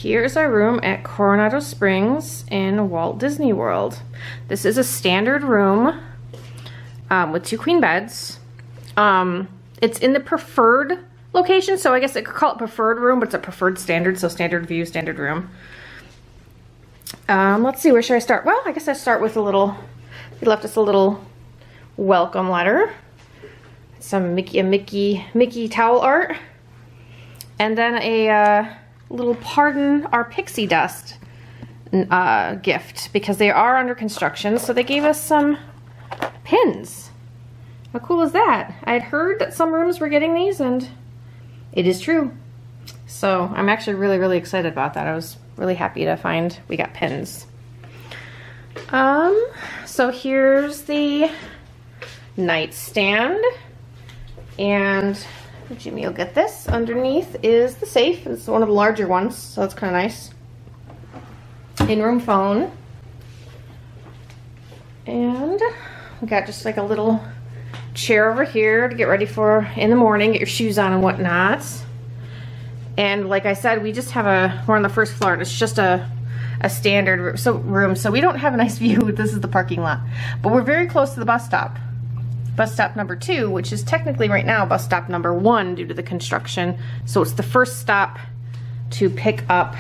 here's our room at Coronado Springs in Walt Disney World. This is a standard room with 2 queen beds. It's in the preferred location, so I guess I could call it preferred room, but it's a preferred standard, so standard view, standard room. Let's see, where should I start? Well, I guess I start with a little, he left us a little welcome letter. Some Mickey towel art. And then a little pardon our pixie dust gift, because they are under construction, so they gave us some pins. How cool is that? I had heard that some rooms were getting these, and it is true. So I'm actually really excited about that. I was really happy to find we got pins. So here's the nightstand, and Jimmy will get this. Underneath is the safe. It's one of the larger ones, so that's kind of nice. In-room phone. And we got just like a little chair over here to get ready for in the morning, get your shoes on and whatnot. And like I said, we just have we're on the first floor, and it's just a standard room, so we don't have a nice view. This is the parking lot. But we're very close to the bus stop. Bus stop number 2, which is technically right now bus stop number 1 due to the construction. So it's the first stop to pick up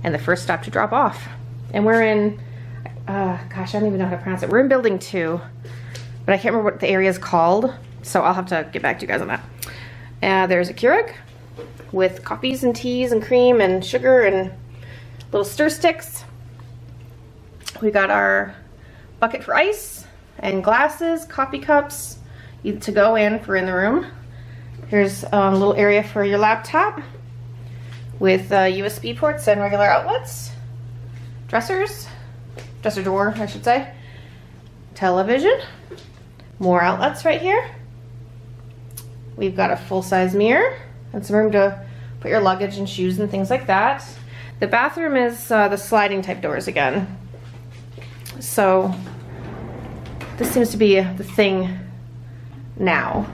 and the first stop to drop off. And we're in, gosh, I don't even know how to pronounce it. We're in building 2, but I can't remember what the area is called. So I'll have to get back to you guys on that. There's a Keurig with coffees and teas and cream and sugar and little stir sticks. We got our bucket for ice and glasses, coffee cups, to go in for in the room. Here's a little area for your laptop with USB ports and regular outlets. Dresser drawer, I should say. Television. More outlets right here. We've got a full-size mirror and some room to put your luggage and shoes and things like that. The bathroom is the sliding type doors again. So this seems to be the thing now.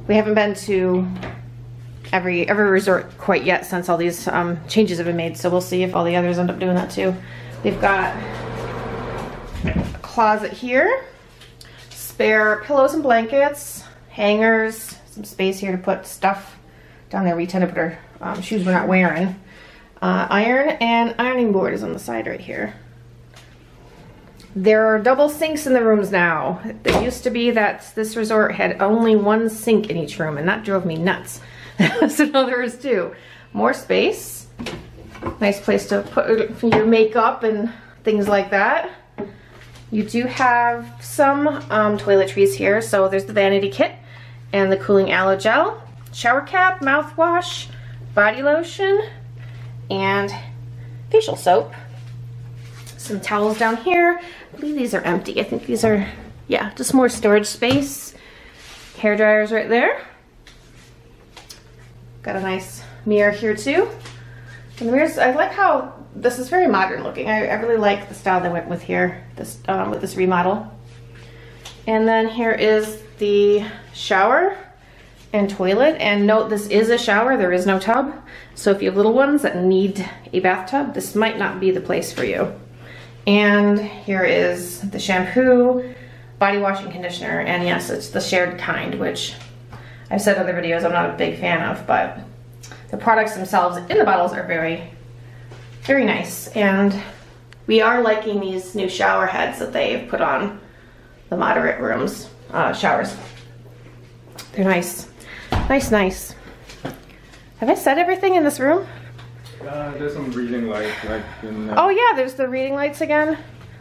We haven't been to every resort quite yet since all these changes have been made, so we'll see if all the others end up doing that too. We've got a closet here, spare pillows and blankets, hangers, some space here to put stuff down there. We tend to put our shoes we're not wearing. Iron and ironing board is on the side right here. There are double sinks in the rooms now. It used to be that this resort had only 1 sink in each room, and that drove me nuts. So now there is 2. More space. Nice place to put your makeup and things like that. You do have some toiletries here. So there's the vanity kit and the cooling aloe gel, shower cap, mouthwash, body lotion, and facial soap. Some towels down here. I believe these are empty. I think these are, yeah, just more storage space. Hair dryers right there. Got a nice mirror here too. And the mirrors, I like how this is very modern looking. I really like the style they went with here, this with this remodel. And then here is the shower and toilet. And note, this is a shower, there is no tub. So if you have little ones that need a bathtub, this might not be the place for you. And here is the shampoo, body wash, and conditioner. And yes, it's the shared kind, which I've said in other videos I'm not a big fan of, but the products themselves in the bottles are very nice. And we are liking these new shower heads that they've put on the moderate rooms, showers. They're nice. Nice. Have I said everything in this room? There's some reading light, like in. Oh yeah, there's the reading lights again,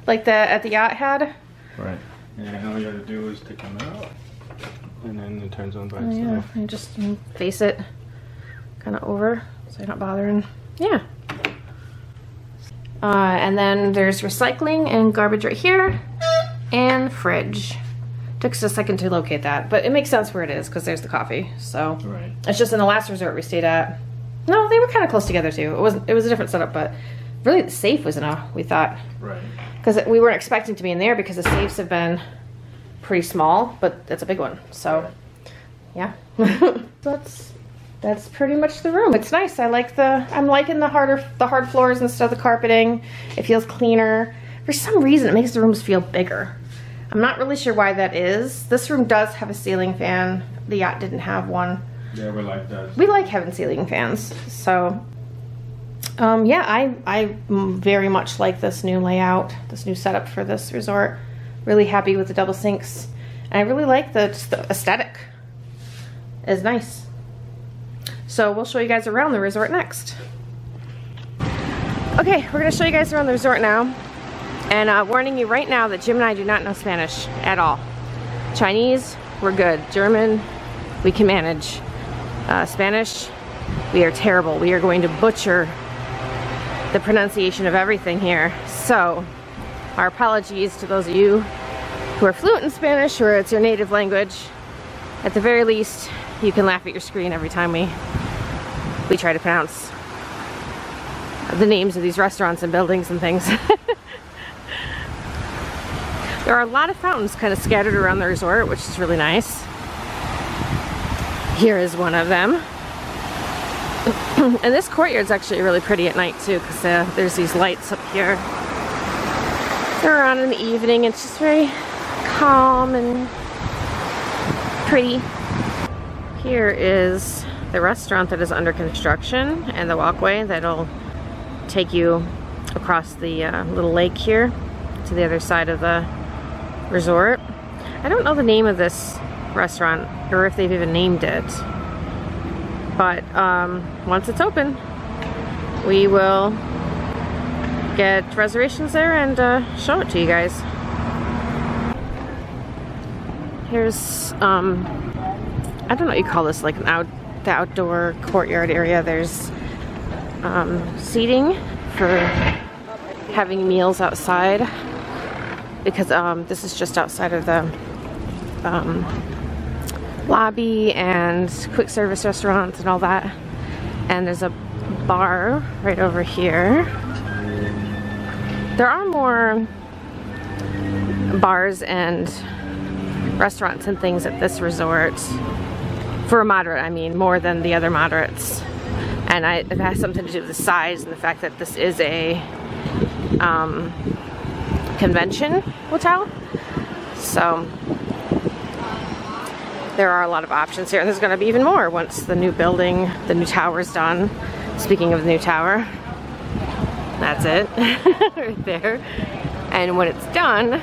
like the at the yacht had. Right. And all you gotta do is take them out, and then it turns on by itself. itself. Yeah, and just face it kind of over, so you're not bothering. Yeah. And then there's recycling and garbage right here, and fridge. Took us a second to locate that, but it makes sense where it is because there's the coffee. So right. It's just in the last resort we stayed at. No, they were kind of close together too. It was a different setup, but really the safe was enough, we thought. Right. Because we weren't expecting to be in there because the safes have been pretty small, but it's a big one. So, yeah. That's that's pretty much the room. It's nice. I'm liking the hard floors instead of the carpeting. It feels cleaner. For some reason, it makes the rooms feel bigger. I'm not really sure why that is. This room does have a ceiling fan. The yacht didn't have one. Yeah, we like that. We like having ceiling fans. So, yeah, I very much like this new layout, this new setup for this resort. Really happy with the double sinks. And I really like just the aesthetic. It's nice. So we'll show you guys around the resort next. Okay, we're gonna show you guys around the resort now. And warning you right now that Jim and I do not know Spanish at all. Chinese, we're good. German, we can manage. Spanish, we are terrible. We are going to butcher the pronunciation of everything here. So, our apologies to those of you who are fluent in Spanish or it's your native language. At the very least, you can laugh at your screen every time we try to pronounce the names of these restaurants and buildings and things. There are a lot of fountains kind of scattered around the resort, which is really nice. Here is one of them. And this courtyard's actually really pretty at night too, because there's these lights up here. They're on in the evening. It's just very calm and pretty. Here is the restaurant that is under construction and the walkway that'll take you across the little lake here to the other side of the resort. I don't know the name of this restaurant or if they've even named it, but once it's open we will get reservations there and show it to you guys. Here's I don't know what you call this, like the outdoor courtyard area. There's seating for having meals outside, because this is just outside of the lobby and quick service restaurants and all that. And there's a bar right over here. There are more bars and restaurants and things at this resort. For a moderate, I mean, more than the other moderates. And it has something to do with the size and the fact that this is a convention hotel. So there are a lot of options here, and there's going to be even more once the new building, the new tower is done. Speaking of the new tower, that's it right there. And when it's done,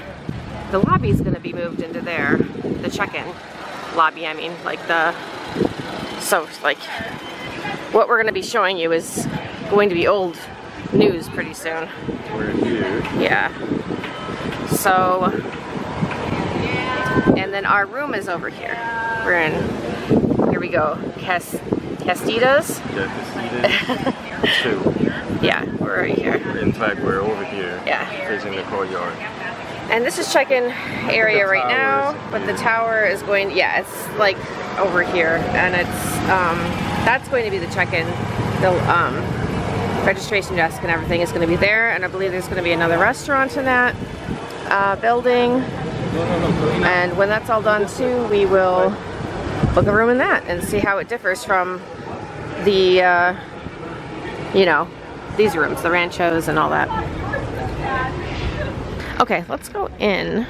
the lobby is going to be moved into there, the check-in lobby. I mean, like what we're going to be showing you is going to be old news pretty soon. We're here. Yeah. So, and then our room is over here. We're in, here we go, Castitas? Yeah, Castitas 2. Yeah, we're right here. In fact, we're over here. Yeah. Facing the courtyard. And this is check-in area right now, but the tower is going, yeah, it's like over here, and it's, that's going to be the check-in, the registration desk and everything is going to be there, and I believe there's going to be another restaurant in that building, and when that's all done too, we will book a room in that and see how it differs from the, you know, these rooms, the ranchos and all that. Okay, let's go in.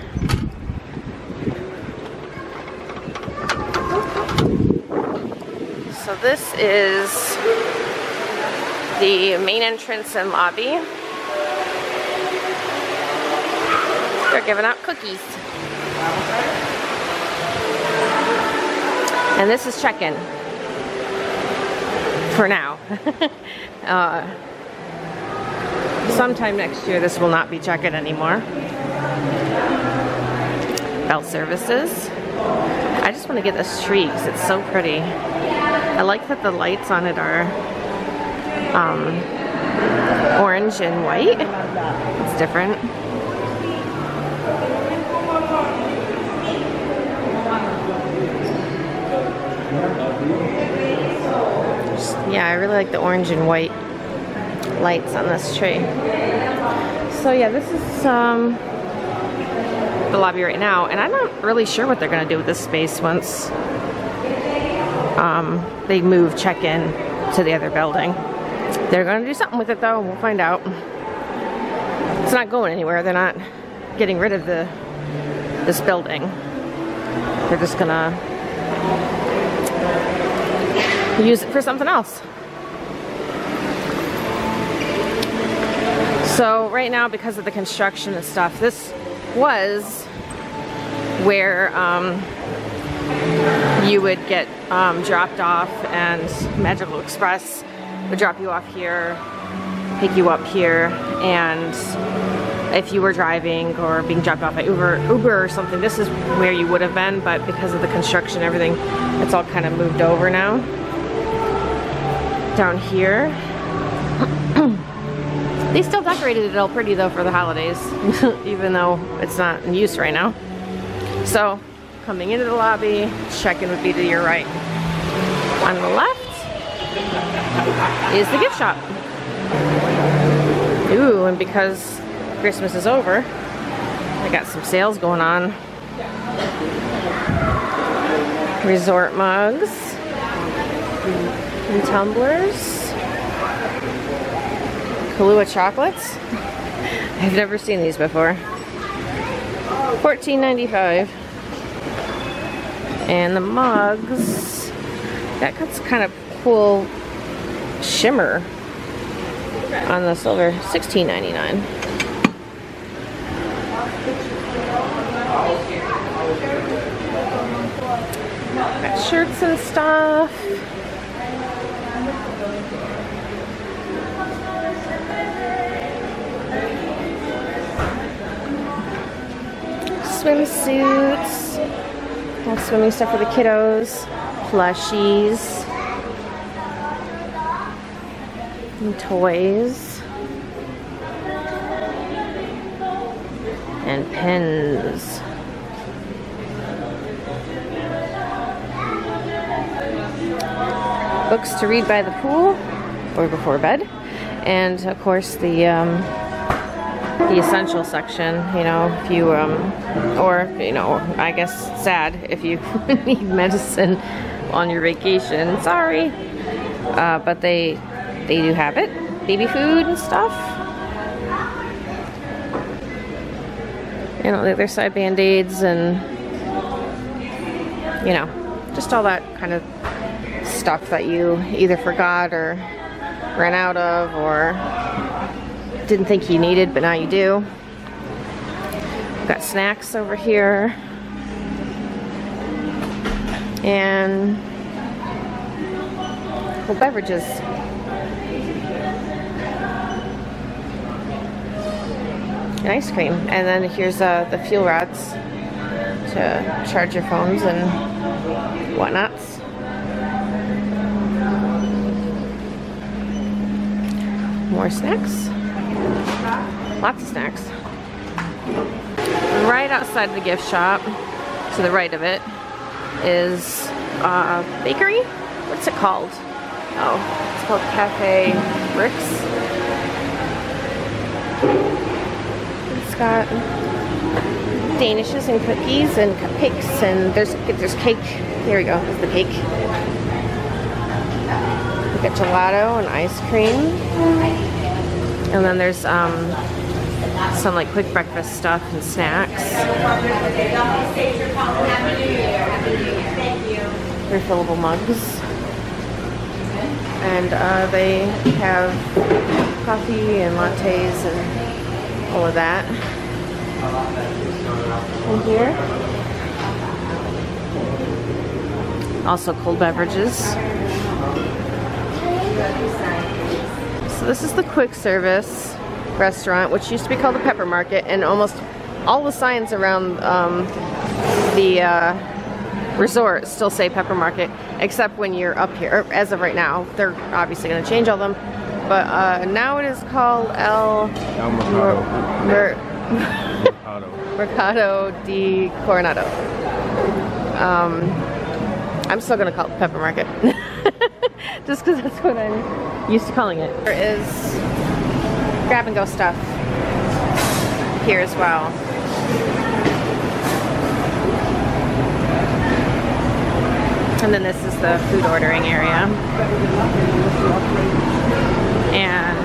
So this is the main entrance and lobby. They're giving out cookies. And this is check-in for now. Sometime next year this will not be check-in anymore. Bell services. I just want to get this tree because it's so pretty. I like that the lights on it are orange and white. It's different. Yeah, I really like the orange and white lights on this tree. So yeah, this is the lobby right now, and I'm not really sure what they're gonna do with this space once they moved check-in to the other building. They're gonna do something with it though, we'll find out. It's not going anywhere, they're not getting rid of this building. They're just gonna use it for something else. So right now, because of the construction and stuff, this was where you would get dropped off, and Magical Express would drop you off here, pick you up here, and if you were driving or being dropped off at Uber or something, this is where you would have been, but because of the construction and everything, it's all kind of moved over now. Down here, they still decorated it all pretty though for the holidays, even though it's not in use right now. So, coming into the lobby, check-in would be to your right. On the left is the gift shop. Ooh, and because Christmas is over, I got some sales going on. Resort mugs and tumblers. Kahlua chocolates. I've never seen these before. $14.95. And the mugs, that got kind of cool shimmer on the silver. $16.99. Got shirts and stuff. Swimsuits. Have swimming stuff for the kiddos. Plushies. And toys. And pens. Books to read by the pool or before bed. And of course the essential section, you know, if you or you know, I guess sad if you need medicine on your vacation, sorry, but they do have it. Baby food and stuff, you know, the other side, band-aids, and you know, just all that kind of stuff that you either forgot or ran out of or didn't think you needed, but now you do. We've got snacks over here. And cold beverages. And ice cream. And then here's the fuel rods to charge your phones and whatnots. More snacks. Lots of snacks. Right outside of the gift shop, to the right of it, is a bakery. What's it called? Oh, it's called Cafe Rick's. It's got danishes and cookies and cupcakes, and there's cake. Here we go. There's the cake. We got gelato and ice cream. And then there's some like quick breakfast stuff and snacks. Refillable mugs. And they have coffee and lattes and all of that. And here, also cold beverages. So this is the quick service restaurant, which used to be called the Pepper Market, and almost all the signs around the resort still say Pepper Market, except when you're up here. As of right now, they're obviously going to change all them, but now it is called El Mercado de Coronado. I'm still going to call it Pepper Market. Just because that's what I'm used to calling it. There is grab and go stuff here as well. And then this is the food ordering area. And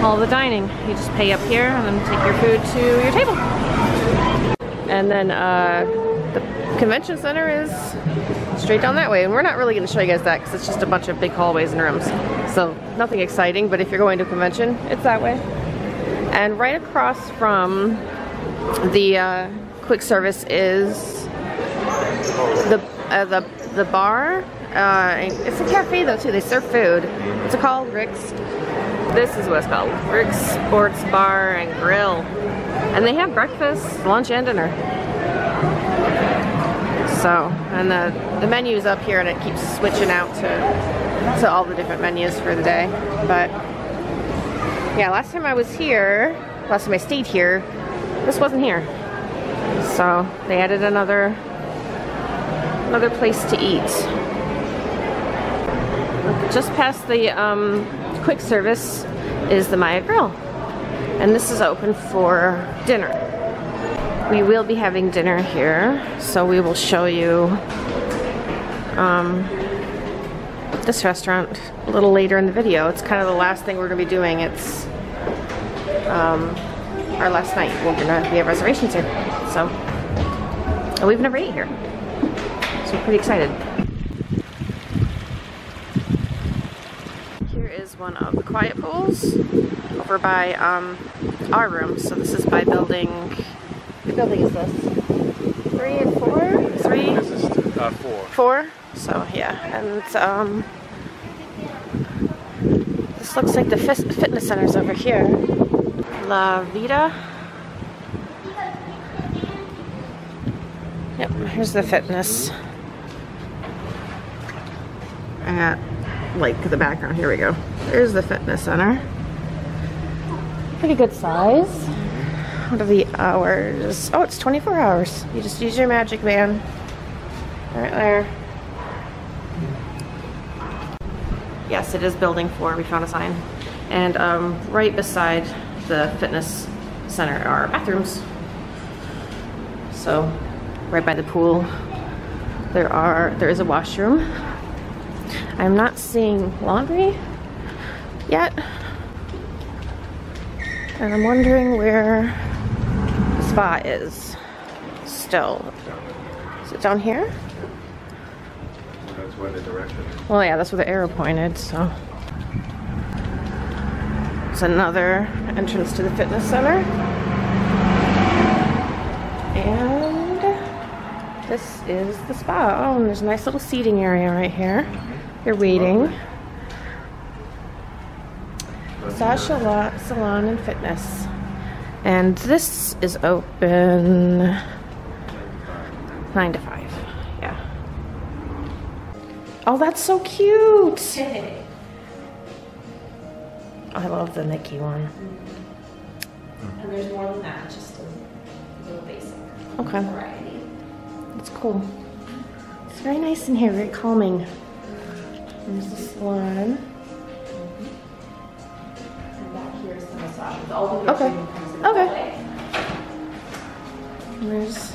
all the dining. You just pay up here and then take your food to your table. And then the convention center is straight down that way. And we're not really going to show you guys that because it's just a bunch of big hallways and rooms. So nothing exciting, but if you're going to a convention, it's that way. And right across from the quick service is the bar. It's a cafe though too. They serve food. What's it called? Rick's. This is what it's called. Rick's Sports Bar and Grill. And they have breakfast, lunch, and dinner. So, and the menu's up here and it keeps switching out to all the different menus for the day. But yeah, last time I was here, last time I stayed here, this wasn't here. So they added another place to eat. Just past the quick service is the Maya Grill. And this is open for dinner. We will be having dinner here, so we will show you this restaurant a little later in the video. It's kind of the last thing we're going to be doing. It's our last night. We have reservations here, so and we've never ate here, so we're pretty excited. Here is one of the quiet pools over by our room. So this is by building. What building is this? 3 and 4? 3? This is 4. 4? So yeah, and this looks like the fitness center's over here. La Vida. Yep, here's the fitness. At like the background, here we go. There's the fitness center. Pretty good size. What are the hours? Oh, it's 24 hours. You just use your magic band. Right there. Yes, it is building 4. We found a sign. And right beside the fitness center are bathrooms. So, right by the pool, there is a washroom. I'm not seeing laundry yet. And I'm wondering where the spa is still. Is it down here? That's where they directed it. Well, yeah, that's where the arrow pointed, so. It's another entrance to the fitness center. And this is the spa. Oh, and there's a nice little seating area right here. You're waiting. Massage salon and fitness. And this is open 9 to 5. Yeah. Oh, that's so cute. I love the Mickey one. And there's more than that, just a little basic Okay. variety. That's cool. It's very nice in here, very calming. There's the salon. And back here is the massage. All the way Okay. comes in Okay. that way. And there's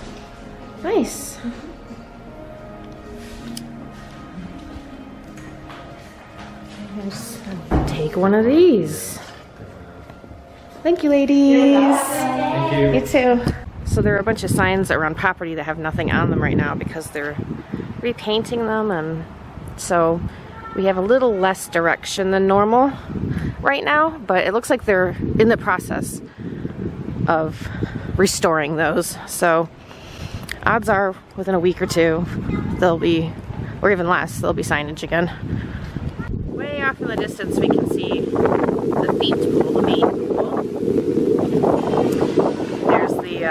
nice. Take one of these. Thank you, ladies. Thank you. You too. So there are a bunch of signs around property that have nothing on them right now because they're repainting them, and so we have a little less direction than normal right now, but it looks like they're in the process of restoring those. So odds are within a week or two they'll be, or even less, there'll be signage again. Way off in the distance we can see the themed pool, the main pool. There's the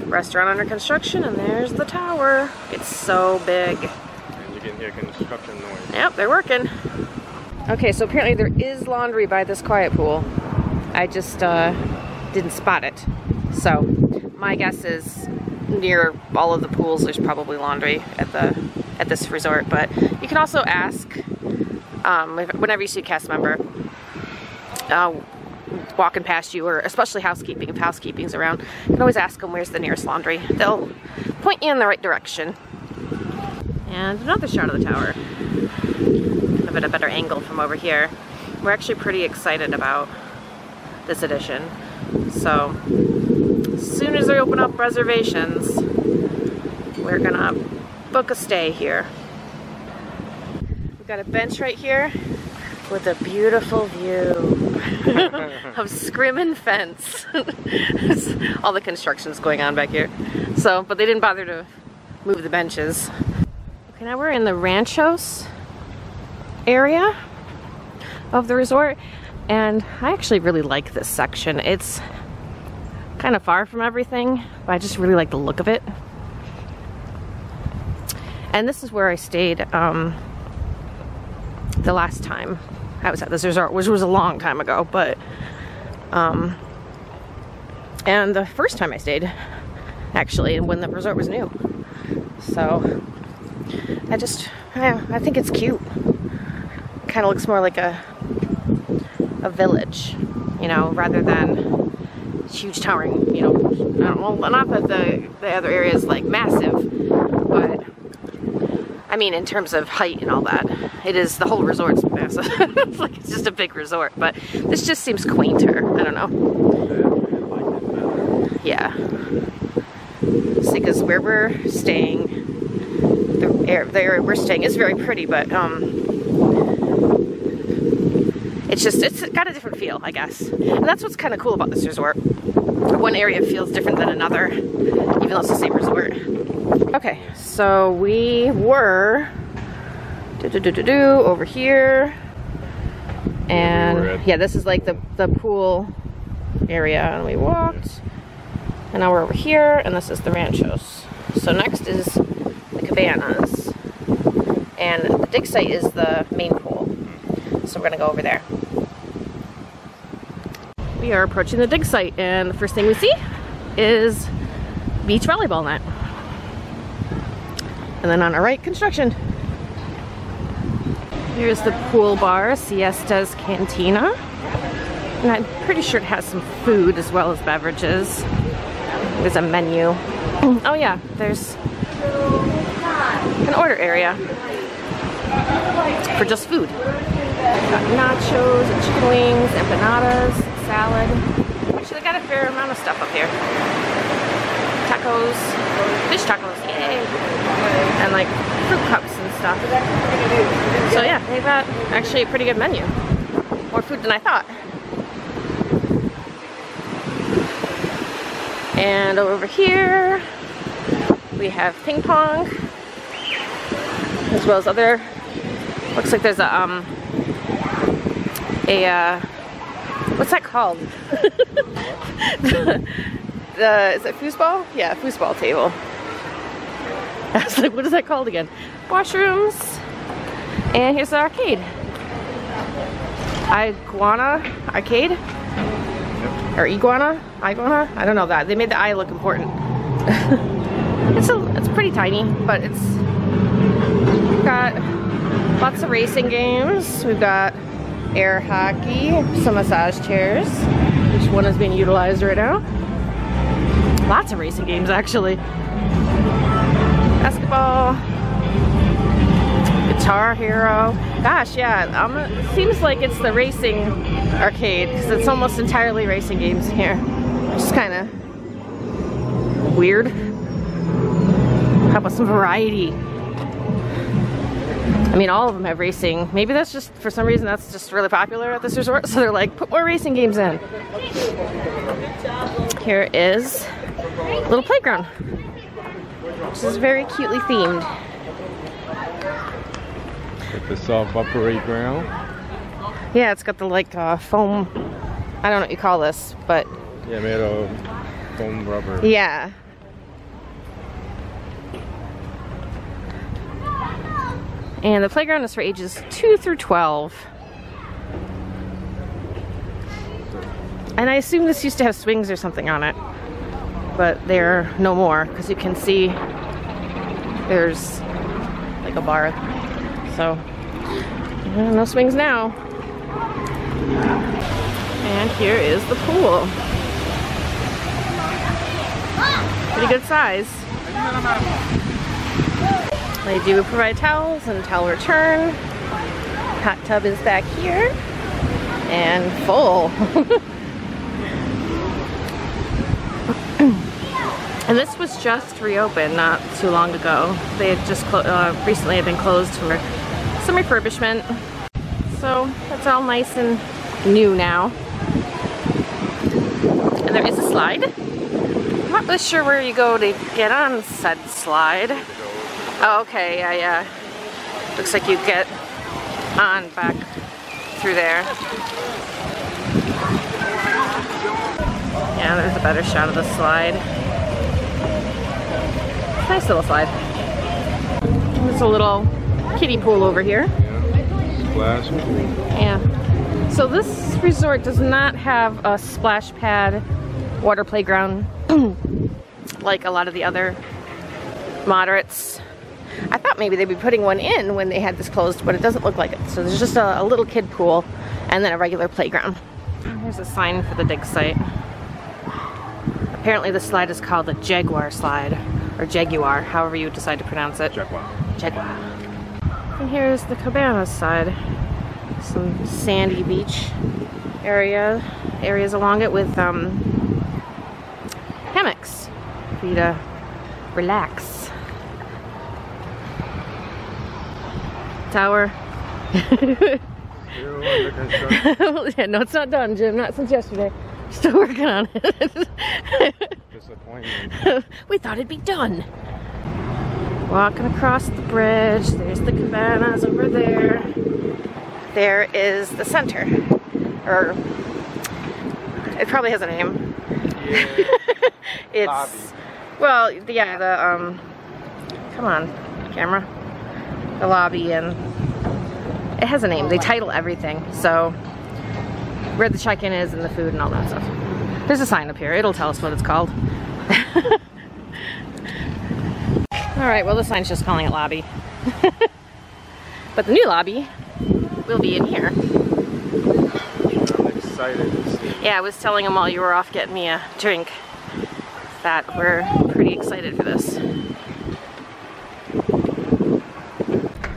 restaurant under construction, and there's the tower. It's so big. And you can hear construction noise. Yep, they're working. Okay, so apparently there is laundry by this quiet pool. I just didn't spot it. So my guess is near all of the pools there's probably laundry at this resort, but you can also ask whenever you see a cast member walking past you, or especially housekeeping, if housekeeping's around, you can always ask them where's the nearest laundry. They'll point you in the right direction. And another shot of the tower. A bit of a better angle from over here. We're actually pretty excited about this edition. So as soon as they open up reservations, we're gonna book a stay here. We've got a bench right here with a beautiful view of scrim fence. All the construction's going on back here. So, but they didn't bother to move the benches. Okay, now we're in the Ranchos area of the resort, and I actually really like this section. It's kind of far from everything, but I just really like the look of it. And this is where I stayed the last time I was at this resort, which was a long time ago, but and the first time I stayed, actually, when the resort was new. So I think it's cute. Kind of looks more like a village, you know, rather than huge towering, you know, well, not that the other area is like massive, but I mean in terms of height and all that, it is, the whole resort's massive. It's like, it's just a big resort, but this just seems quainter. I don't know. Yeah. See, because where we're staying, the area we're staying is very pretty, but it's got a different feel, I guess. And that's what's kind of cool about this resort. One area feels different than another, even though it's the same resort. Okay, so we were over here, and yeah, this is like the pool area, and we walked, and now we're over here, and this is the Ranchos. So next is the cabanas, and the dig site is the main pool. So we're gonna go over there. We are approaching the dig site, and the first thing we see is beach volleyball net. And then on our right, construction. Here's the pool bar, Siesta's Cantina. And I'm pretty sure it has some food as well as beverages. There's a menu. Oh yeah, there's an order area for just food. Got nachos, and chicken wings, empanadas, salad. Actually, they got a fair amount of stuff up here. Tacos, fish tacos, yay! And like fruit cups and stuff. So yeah, they've got actually a pretty good menu. More food than I thought. And over here, we have ping pong, as well as other, looks like there's a what's that called? Is it foosball? Yeah, foosball table. I was like, what is that called again? Washrooms. And here's the arcade. Iguana Arcade? Or Iguana? I don't know that. They made the I look important. It's pretty tiny, but it's got lots of racing games. We've got air hockey, some massage chairs, which one is being utilized right now. Lots of racing games, actually. Basketball, Guitar Hero. Gosh, yeah, it seems like it's the racing arcade, because it's almost entirely racing games here. Which is kind of weird. How about some variety? I mean, all of them have racing. Maybe that's just, for some reason, that's just really popular at this resort, so they're like, put more racing games in. Here is a little playground, which is very cutely themed. Got the soft parade ground. Yeah, it's got the like foam, I don't know what you call this, but yeah, made of foam rubber. Yeah. And the playground is for ages 2 through 12. And I assume this used to have swings or something on it, but there are no more, because you can see there's like a bar. So no swings now. And here is the pool. Pretty good size. They do provide towels and towel return. Hot tub is back here and full. And this was just reopened not too long ago. They had just recently had been closed for some refurbishment. So it's all nice and new now. And there is a slide. I'm not really sure where you go to get on said slide. Oh, okay, yeah. Looks like you get on back through there. Yeah, there's a better shot of the slide. Nice little slide. There's a little kiddie pool over here. Yeah, splash pool. Yeah. So this resort does not have a splash pad water playground like a lot of the other moderates. I thought maybe they'd be putting one in when they had this closed, but it doesn't look like it. So there's just a little kid pool and then a regular playground. Here's a sign for the dig site. Apparently the slide is called the Jaguar slide, or Jaguar, however you decide to pronounce it. Jaguar. Jaguar. And here's the Cabanas side. Some sandy beach areas along it with hammocks for you to relax. Tower. Yeah, no, it's not done, Jim. Not since yesterday. Still working on it. Disappointment. We thought it'd be done. Walking across the bridge. There's the cabanas over there. There is the center. Or it probably has a name. Yeah. It's Lobby. well, yeah, the come on, camera. The lobby, and it has a name. They title everything, so where the check-in is and the food and all that stuff. There's a sign up here. It'll tell us what it's called. Alright, well the sign's just calling it lobby. But the new lobby will be in here. I'm excited to see. Yeah, I was telling them while you were off getting me a drink that we're pretty excited for this.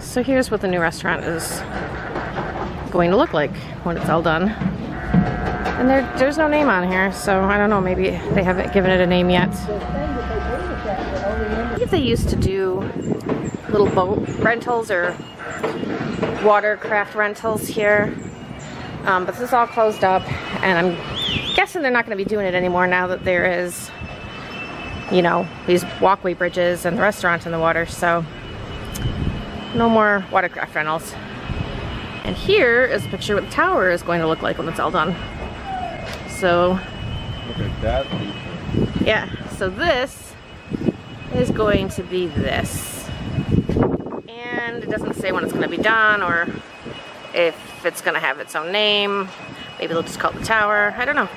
So here's what the new restaurant is going to look like when it's all done. And there's no name on here, so I don't know, maybe they haven't given it a name yet. I think they used to do little boat rentals or watercraft rentals here, but this is all closed up, and I'm guessing they're not going to be doing it anymore now that there is, you know, these walkway bridges and the restaurant in the water, so no more watercraft rentals. And here is a picture of what the tower is going to look like when it's all done. So, Look at that feature. yeah, so this is going to be this. And it doesn't say when it's going to be done or if it's going to have its own name. Maybe they'll just call it the tower. I don't know.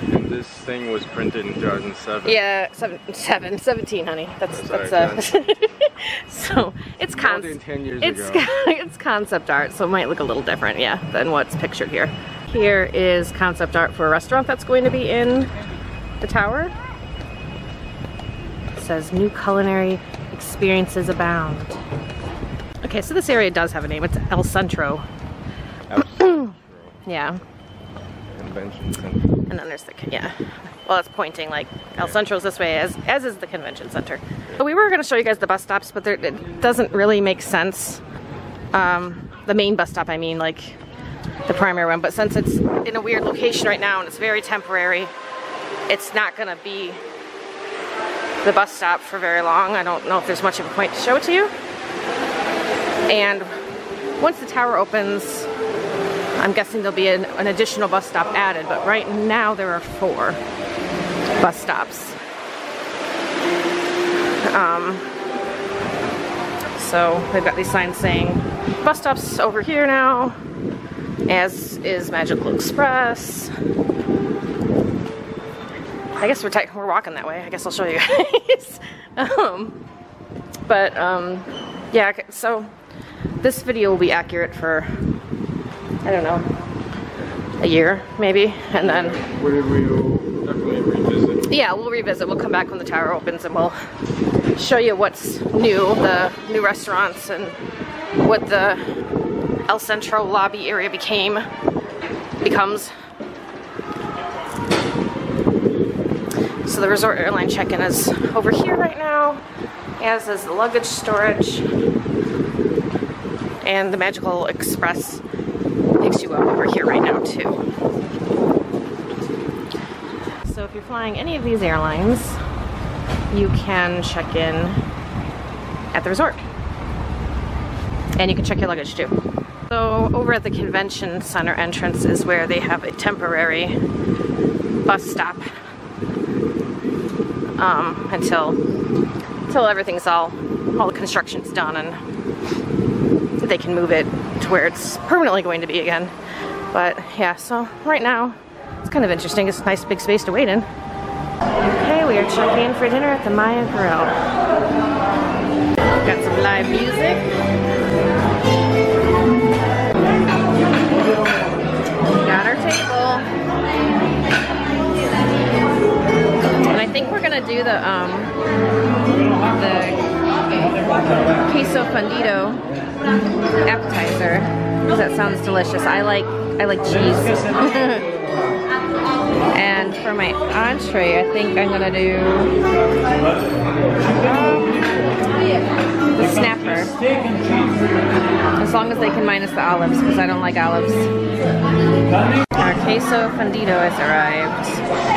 And this thing was printed in 2007. Yeah, 17, honey. That's so it's More than 10 years ago. It's concept art, so it might look a little different, yeah, than what's pictured here. Here is concept art for a restaurant that's going to be in the tower. It says new culinary experiences abound. Okay, so this area does have a name. It's El Centro. El Centro. Yeah. Convention Center. And then there's the, yeah. Well, it's pointing like El Centro's this way, as is the convention center. But we were going to show you guys the bus stops, but it doesn't really make sense. The main bus stop, I mean, like the primary one. But since it's in a weird location right now and it's very temporary, it's not going to be the bus stop for very long. I don't know if there's much of a point to show it to you. And once the tower opens, I'm guessing there'll be an additional bus stop added, but right now there are 4 bus stops. So they've got these signs saying bus stops over here now, as is Magical Express. I guess we're walking that way. I guess I'll show you guys. Yeah, okay, so this video will be accurate for, I don't know, a year, maybe, and then We'll definitely revisit. yeah, we'll revisit. We'll come back when the tower opens and we'll show you what's new, the new restaurants, and what the El Centro lobby area becomes. So the resort airline check-in is over here right now, as is the luggage storage, and the Magical Express picks you up over here right now too. So if you're flying any of these airlines, you can check in at the resort. And you can check your luggage too. So over at the convention center entrance is where they have a temporary bus stop until everything's all the construction's done and they can move it to where it's permanently going to be again. But yeah, so right now it's kind of interesting. It's a nice big space to wait in. Okay, we are checking in for dinner at the Maya Grill. Got some live music. Got our table. And I think we're gonna do the queso fundido appetizer, because that sounds delicious. I like cheese. And for my entree, I think I'm gonna do the snapper, as long as they can minus the olives, because I don't like olives. Our queso fundido has arrived,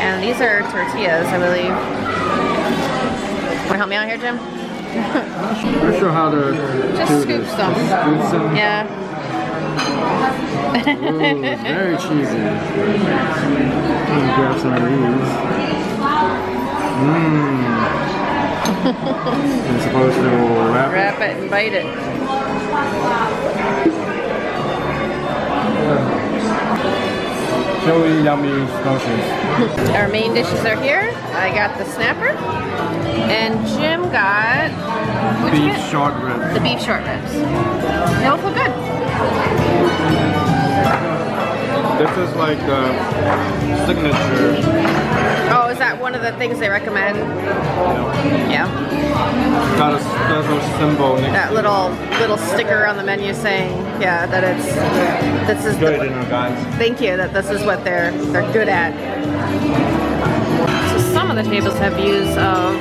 and these are tortillas, I believe. Wanna help me out here, Jim? I'm not sure how to Just do scoop this. some. Scoop some? Yeah. Ooh, very cheesy. I'm gonna grab some of these. Mmm. I'm supposed to wrap it. Wrap it and bite it. Chili, yummy, scrumptious. Our main dishes are here. I got the snapper, and Jim got what'd you Beef get? short ribs. The beef short ribs. They all feel good. This is like the signature. Oh, is that one of the things they recommend? Yeah. Got a special symbol next That little sticker on the menu saying, yeah, that this is Good dinner, guys. Thank you, that this is what they're good at. So some of the tables have views of,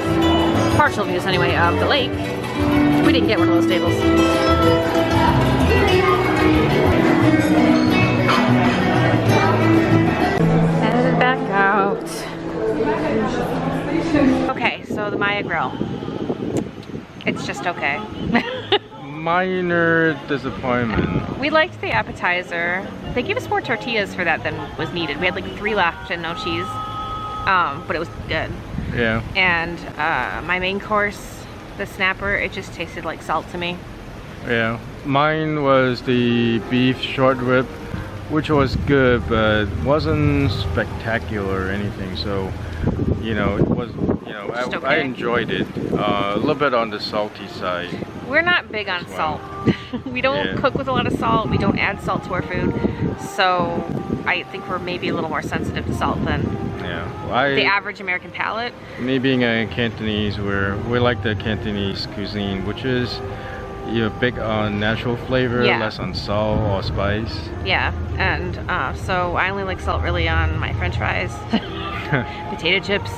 partial views anyway, of the lake. We didn't get one of those tables. Headed back out. Okay, so the Maya Grill. It's just okay. Minor disappointment. We liked the appetizer. They gave us more tortillas for that than was needed. We had like 3 left and no cheese, but it was good. Yeah. And my main course, the snapper, it just tasted like salt to me. Yeah. Mine was the beef short rib, which was good, but wasn't spectacular or anything. So, you know, it was, you know, I enjoyed it. A little bit on the salty side. We're not big on salt. We don't cook with a lot of salt. We don't add salt to our food. So I think we're maybe a little more sensitive to salt than the average American palate. Me being a Cantonese, we like the Cantonese cuisine, which is big on natural flavor, less on salt or spice. Yeah, and so I only like salt really on my French fries, potato chips,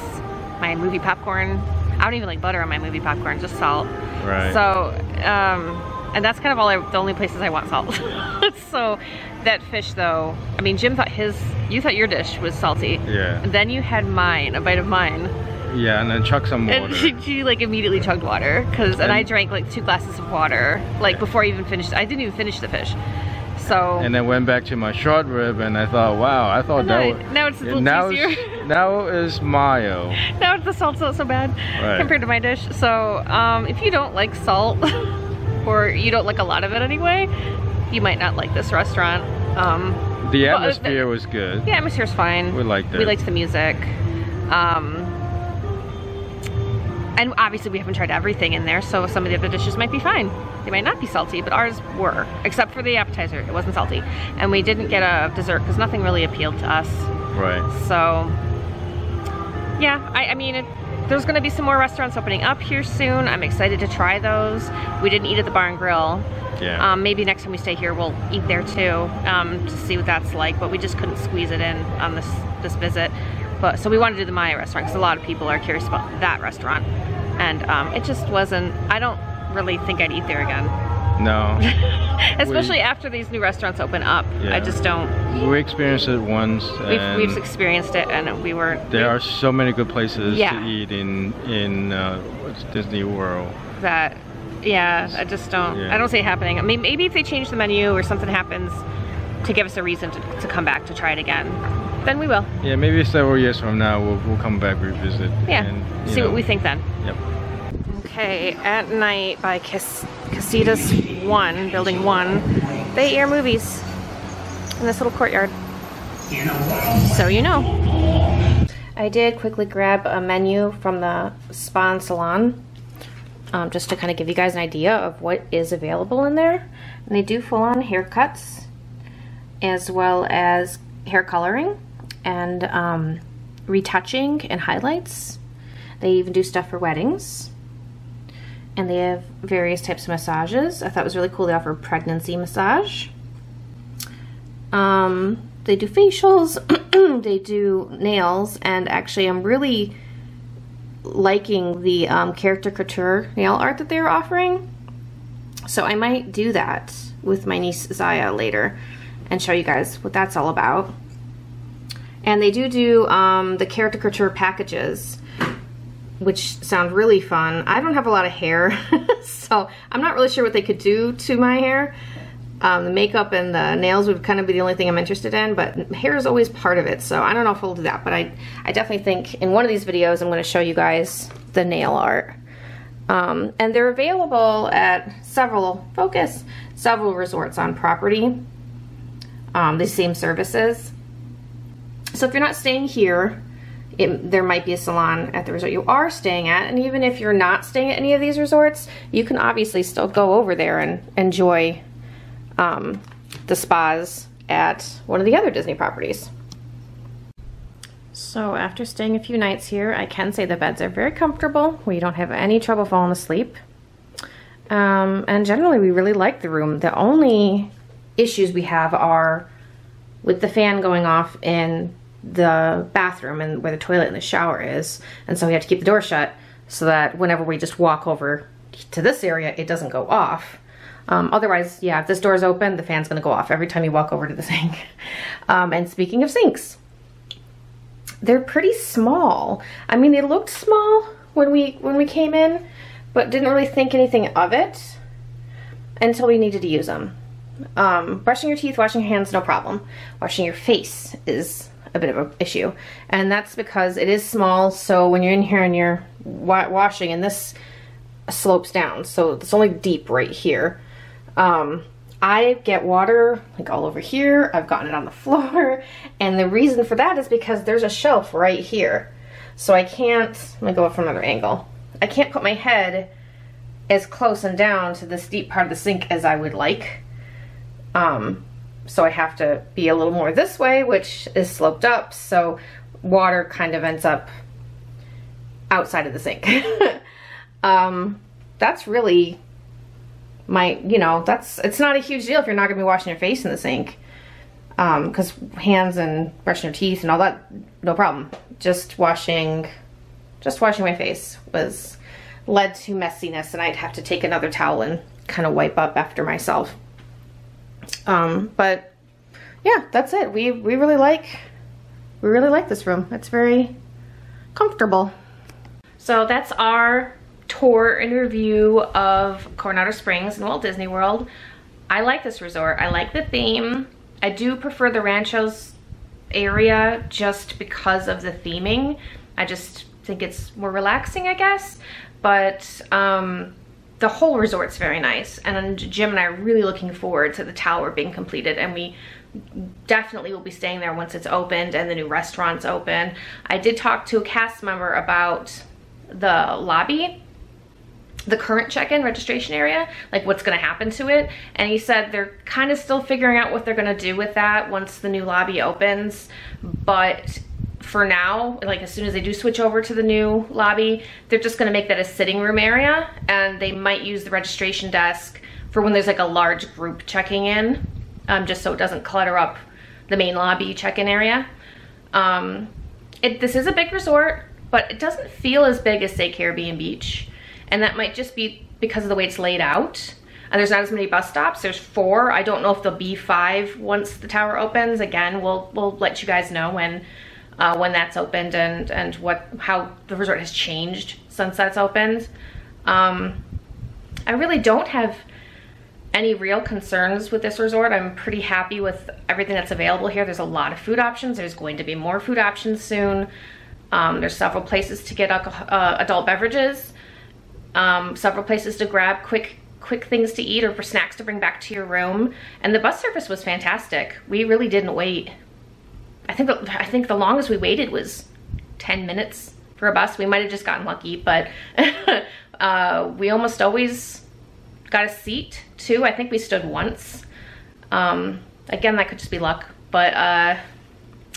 my movie popcorn. I don't even like butter on my movie popcorn, just salt. Right. So, and that's kind of the only places I want salt. So that fish though, I mean, Jim thought you thought your dish was salty. Yeah. And then you had mine, a bite of mine. Yeah, and then chug some water. And she like immediately chugged water, and I drank like 2 glasses of water, like before I even finished. I didn't even finish the fish. So. And then went back to my short rib, and I thought, wow, I thought that was. Now it's a little juicier. Now is mayo. Now the salt's not so bad compared to my dish. So if you don't like salt, or you don't like a lot of it anyway, you might not like this restaurant. The atmosphere was good. The atmosphere's fine. We liked it. We liked the music. and obviously we haven't tried everything in there, so some of the other dishes might be fine. They might not be salty, but ours were, except for the appetizer. It wasn't salty. And we didn't get a dessert because nothing really appealed to us. Right. So, yeah, I mean, there's gonna be some more restaurants opening up here soon. I'm excited to try those. We didn't eat at the Bar and Grill. Yeah. Maybe next time we stay here, we'll eat there too, to see what that's like, but we just couldn't squeeze it in on this visit. But so we wanted to do the Maya restaurant because a lot of people are curious about that restaurant. And it just wasn't, I don't really think I'd eat there again. No. Especially after these new restaurants open up. Yeah. I just don't. We experienced it once. And we've experienced it, and we were. There are so many good places Yeah. to eat in Disney World. That, yeah, I just don't. Yeah. I don't see it happening. I mean, maybe if they change the menu or something happens to give us a reason to come back to try it again, then we will. Yeah, maybe several years from now we'll come back, revisit. Yeah, and, see what we think then. Yep. Okay, at night by Casitas 1, Building 1, they air movies in this little courtyard. So you know. I did quickly grab a menu from the spa and salon, just to kind of give you guys an idea of what is available in there. And they do full-on haircuts, as well as hair coloring and retouching and highlights. They even do stuff for weddings. And they have various types of massages. I thought it was really cool they offer pregnancy massage. They do facials, they do nails, and actually I'm really liking the character couture nail art that they're offering. So I might do that with my niece Zaya later and show you guys what that's all about. And they do the character couture packages, which sound really fun. I don't have a lot of hair, so I'm not really sure what they could do to my hair. The makeup and the nails would kind of be the only thing I'm interested in, but hair is always part of it, so I don't know if we'll do that, but I definitely think in one of these videos I'm going to show you guys the nail art. And they're available at several resorts on property, the same services. So if you're not staying here, there might be a salon at the resort you are staying at, and even if you're not staying at any of these resorts, you can obviously still go over there and enjoy the spas at one of the other Disney properties. So after staying a few nights here, I can say the beds are very comfortable, where you don't have any trouble falling asleep. And generally we really like the room. The only issues we have are with the fan going off in the bathroom and where the toilet and the shower is, and so we have to keep the door shut so that whenever we just walk over to this area it doesn't go off. Otherwise, yeah, if this door is open, the fan's gonna go off every time you walk over to the sink. And speaking of sinks, they're pretty small. I mean, they looked small when we came in, but didn't really think anything of it until we needed to use them. Brushing your teeth, washing your hands, no problem. Washing your face is a bit of an issue, and that's because it is small. So when you're in here and you're washing, and this slopes down, so it's only deep right here. I get water like all over here. I've gotten it on the floor, and the reason for that is because there's a shelf right here, so I can't, let me go up from another angle. I can't put my head as close and down to this deep part of the sink as I would like. So I have to be a little more this way, which is sloped up, so water kind of ends up outside of the sink. That's really my, you know, it's not a huge deal if you're not gonna be washing your face in the sink, because hands and brushing your teeth and all that, no problem. Just washing my face led to messiness, and I'd have to take another towel and kind of wipe up after myself. But yeah, that's it. We really like this room. It's very comfortable. So that's our tour and review of Coronado Springs and Walt Disney World. I like this resort. I like the theme. I do prefer the Ranchos area just because of the theming. I just think it's more relaxing, I guess. But the whole resort's very nice, and Jim and I are really looking forward to the tower being completed, and we definitely will be staying there once it's opened and the new restaurant's open. I did talk to a cast member about the lobby, the current check-in registration area, like what's gonna happen to it. And he said they're kind of still figuring out what they're gonna do with that once the new lobby opens. But for now, like as soon as they do switch over to the new lobby, they're just gonna make that a sitting room area, and they might use the registration desk for when there's like a large group checking in, just so it doesn't clutter up the main lobby check-in area. This is a big resort, but it doesn't feel as big as, say, Caribbean Beach. And that might just be because of the way it's laid out. And there's not as many bus stops. There's 4. I don't know if there'll be 5 once the tower opens. Again, we'll let you guys know when that's opened and how the resort has changed since that's opened. I really don't have any real concerns with this resort. I'm pretty happy with everything that's available here. There's a lot of food options. There's going to be more food options soon. There's several places to get adult beverages. Several places to grab quick things to eat or for snacks to bring back to your room. And the bus service was fantastic. We really didn't wait. I think the longest we waited was 10 minutes for a bus. We might have just gotten lucky, but we almost always got a seat too. I think we stood once. Again, that could just be luck, but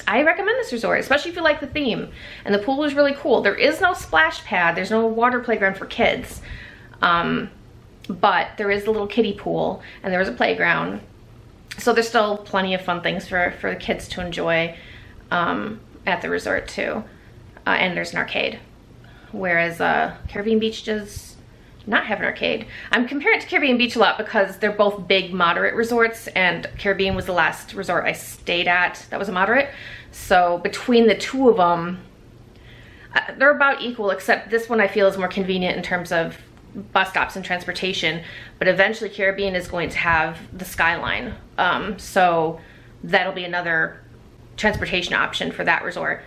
I recommend this resort, especially if you like the theme. And the pool is really cool. There is no splash pad. There's no water playground for kids. But there is a little kiddie pool and there is a playground. So there's still plenty of fun things for the kids to enjoy at the resort too. And there's an arcade. Whereas Caribbean Beach does not have an arcade. I'm comparing it to Caribbean Beach a lot because they're both big moderate resorts, and Caribbean was the last resort I stayed at that was a moderate. So between the two of them, they're about equal, except this one I feel is more convenient in terms of bus stops and transportation. But eventually Caribbean is going to have the Skyline. So that'll be another transportation option for that resort.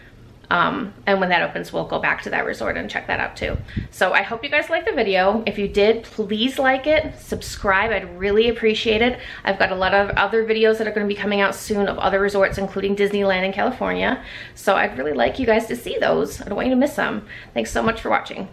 And when that opens, we'll go back to that resort and check that out too. So I hope you guys liked the video. If you did, please like it, subscribe. I'd really appreciate it. I've got a lot of other videos that are going to be coming out soon of other resorts, including Disneyland in California. So I'd really like you guys to see those. I don't want you to miss them. Thanks so much for watching.